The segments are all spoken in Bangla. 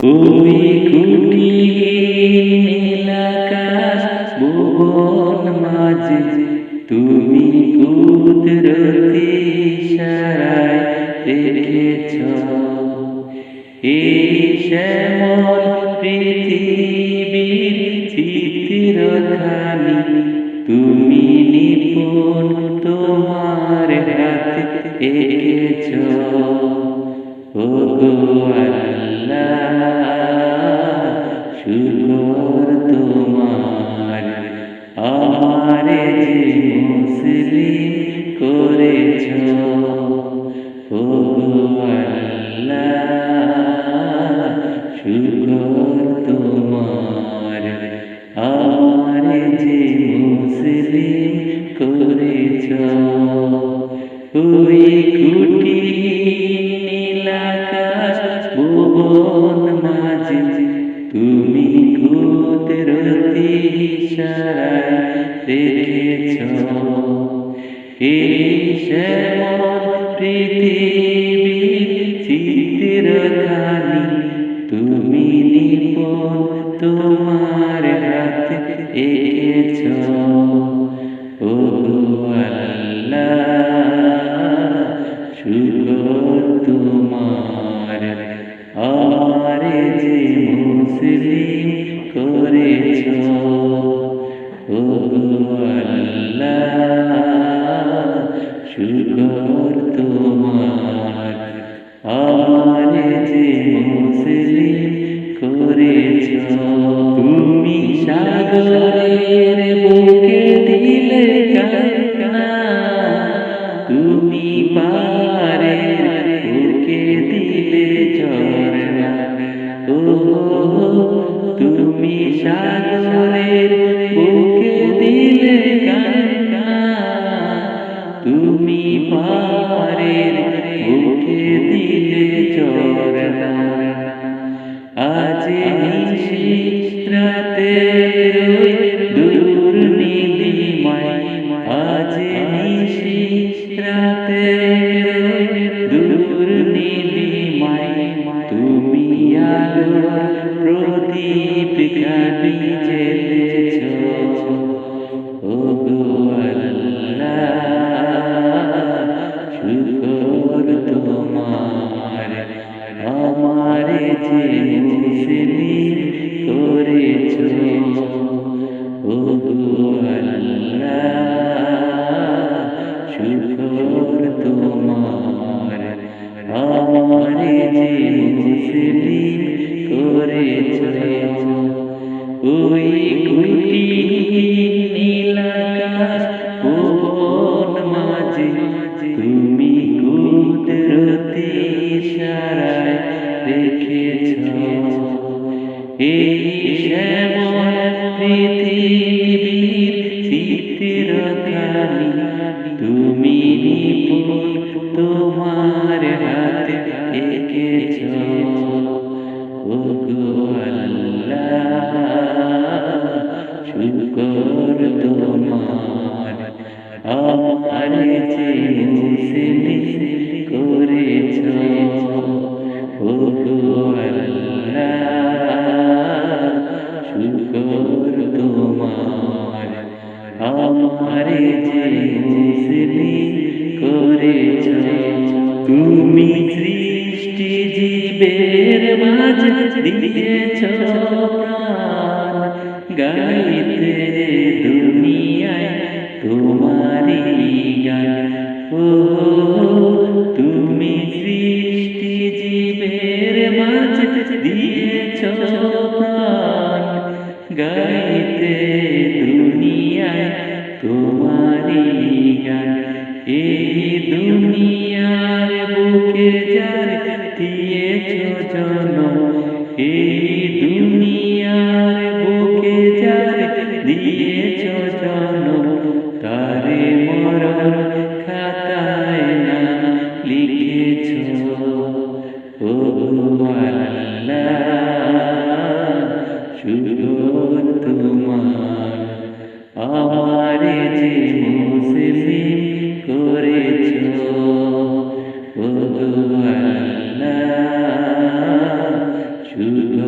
ওই কুটিহীন নীলাকাশ ভুবন মাঝে তুমি কুদরতি ইশারায় রেখেছ এই শ্যামল পৃথিবীর চিত্রখানি তুমি নিপুণ তোমার হাতে এঁকেছ। ওগো আল্লাহ শুকর তোমার, আমারে যে মুসলিম করেছ। ওগো আল্লাহ শুকর তোমার, আমারে যে মুসলিম করেছ। ওই কুটিহীন নীলাকাশ ভুবন মাঝে তুমি কুদরতি ইশারায় রেখেছ এই শ্যামল পৃথিবীর চিত্রখানি তুমি নিপুণ তোমার হাতে এঁকেছ। ওগো আল্লাহ শুকর তোমার, আমারে যে মুসলিম করেছ। ওগো আল্লাহ শুকর তোমার, আমারে যে মুসলিম করেছ। তুমি সাগরের বুকে দিলে কান্না, তুমি পাহাড়ের বুকে দিলে ঝরনা। ও তুমি সাগরের বুকে দিলে কান্না, তুমি পাহাড়ের বুকে দিলে ঝরনা। আজ নিশি রাতের দূর নীলিমায়, আজ নিশি রাতের দূর নীলিমায় তুমি আলোর প্রদীপ খানি জ্বেলেছ। ওগো আল্লাহ শুকর তোমার, আমারে যে মুসলিম করেছ। ওগো আল্লাহ শুকর তোমার, আমারে যে মুসলিম করেছ। ওই কুটিহীন নীলাকাশ ভুবন মাঝে তুমি কুদরতি ইশারায় রেখেছ এই শ্যামল পৃথিবীর চিত্রখানি তুমি নিপুণ তোমার হাতে এঁকেছ। ওগো আল্লাহ শুকর তোমার, আমারে যে মুসলিম করেছ। ওগো আল্লাহ শুকর তোমার, আমারে যে মুসলিম করেছ। তুমি সৃষ্টি জীবের মাঝে দিয়েছ প্রাণ, গাইতে দুনিয়ায় তোমারি গান। ও তুমি সৃষ্টি জীবের মাঝে দিয়েছ প্রাণ, গাইতে দুনিয়ায় তোমারি গান। এই দুনিয়ার বুকে যার দিয়েছ জন্ম, এই দুনিয়ার বুকে যার দিয়েছ জন্ম, তারে মরণ খাতায় নাম লিখেছ। ওগো আল্লাহ শুকর তোমার, আমারে যে মুসলিম করেছ। ওগো আল্লাহ শুকর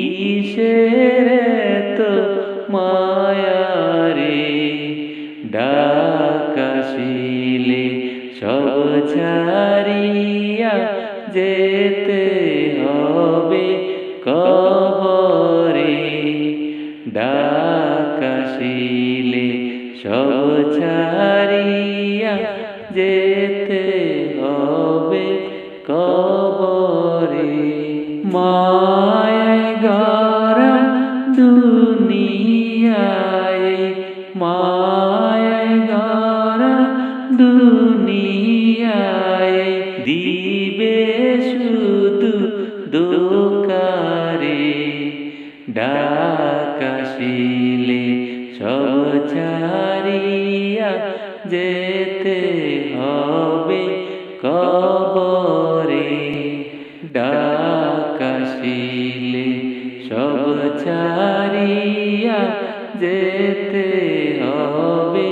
কিসের তো মায়ারে ডাক আসিলে সব ছাড়িয়া যেতে হবে কবরে ডাক আসিলে সব ছাড়িয়া যেতে হবে কবরে মায়ায় গড়া দুনিয়ায় মায়ায় গড়া দুনিয়ায় দিবে শুধু দোকারে ডাক আসিলে সব ছাড়িয়া যেতে হবে কবরে ডাক আসিলে সব ছাড়িয়া যেতে হবে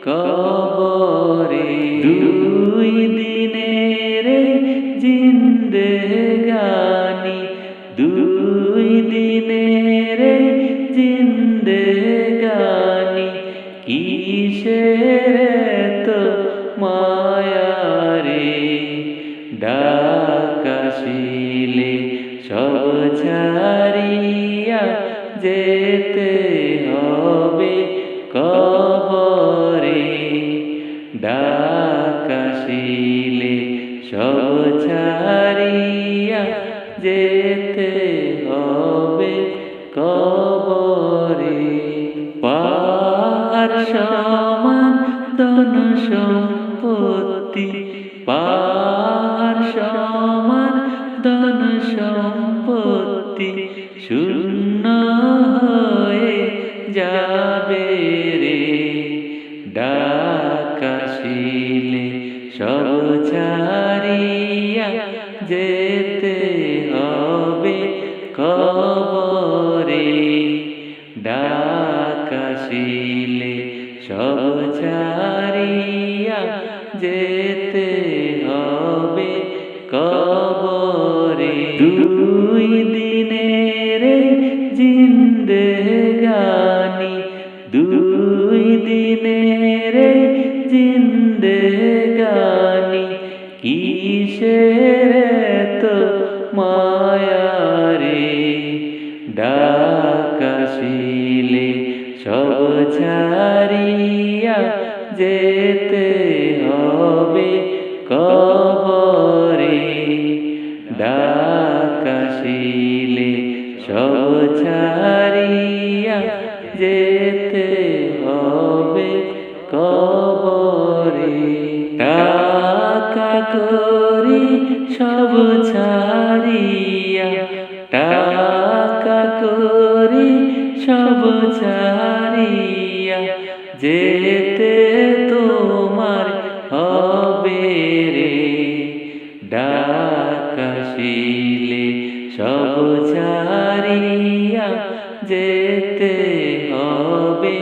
কবরে দুই দিনের জিন্দেগানি দুই দিনের জিন্দেগানি কিসের তো মায়ারে ডাক আসিলে সব ছাড়িয়া যেতে হবে কবরে ডাক আসিলে সব ছাড়িয়া যেতে হবে কবরে পাহাড় সমান ধন সম্পত্তি পাহাড় সমান ধন সম্পত্তি শূন্য হয়ে যাবে রে ডাক আসিলে সব ছাড়িয়া যেতে হবে কবরে ডাক আসিলে সব ছাড়িয়া যেতে হবে কবরে দুই দিনের জিন্দেগানি দুই দিনের জিন্দেগানি কিসের তো মায়ারে ডাক আসিলে সব ছাড়িয়া যেতে হবে কবরে ডাক আসিলে সব ছাড়িয়া যেতে হবে কবরে টাকা করি সব ছাড়িয়া টাকা করি সব ছাড়িয়া যেতে তোমার হবে রে ডাক আসিলে সব ছাড়িয়া যেতে হবে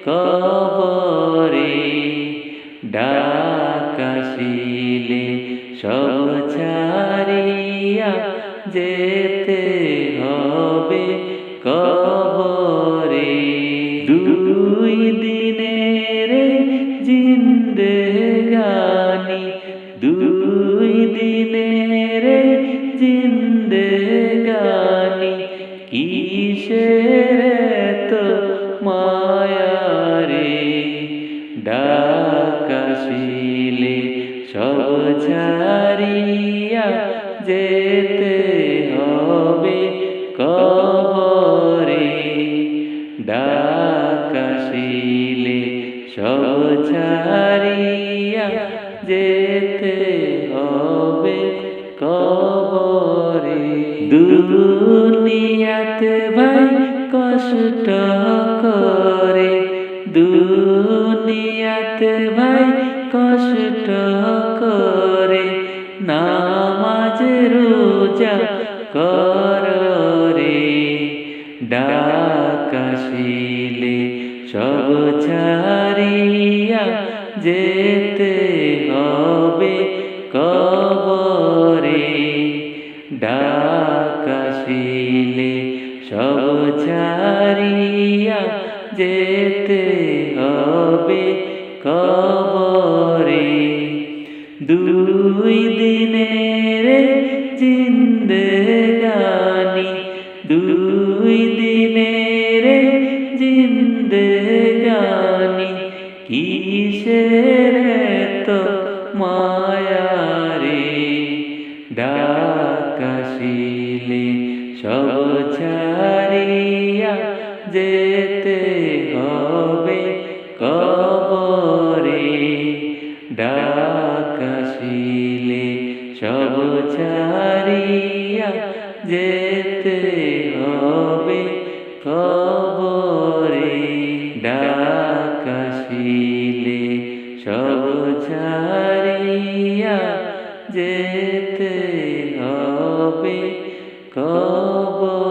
কবরে ডাক আসিলে সব ছাড়িয়া যেতে হবে কবরে দুই দিনের জিন্দেগানি দুই দিনের জিন্দেগানি কিসের তো মায়ারে ডাক আসিলে সব ছাড়িয়া যেতে হবে কবরে ডাক আসিলে সব ছাড়িয়া যেতে হবে কবরে দুনিয়াতে ভাই কষ্ট করে দুনিয়াতে ভাই কষ্ট করে নামাজ রোজা কর রে ডাক আসিলে সব ছাড়িয়া যেতে হবে কবরে ডাক আসিলে সব ছাড়িয়া যেতে হবে কবরে। 2 দিনের জিন্দেগানি, 2 দিনের জিন্দেগানি, কিসের তো মায়ারে। ডাক আসিলে সব ছাড়িয়া যেতে হবে কবরে। ডাক আসিলে সব ছাড়িয়া যেতে হবে কবরে। ডাক আসিলে সব ছাড়িয়া যেতে হবে কবরে।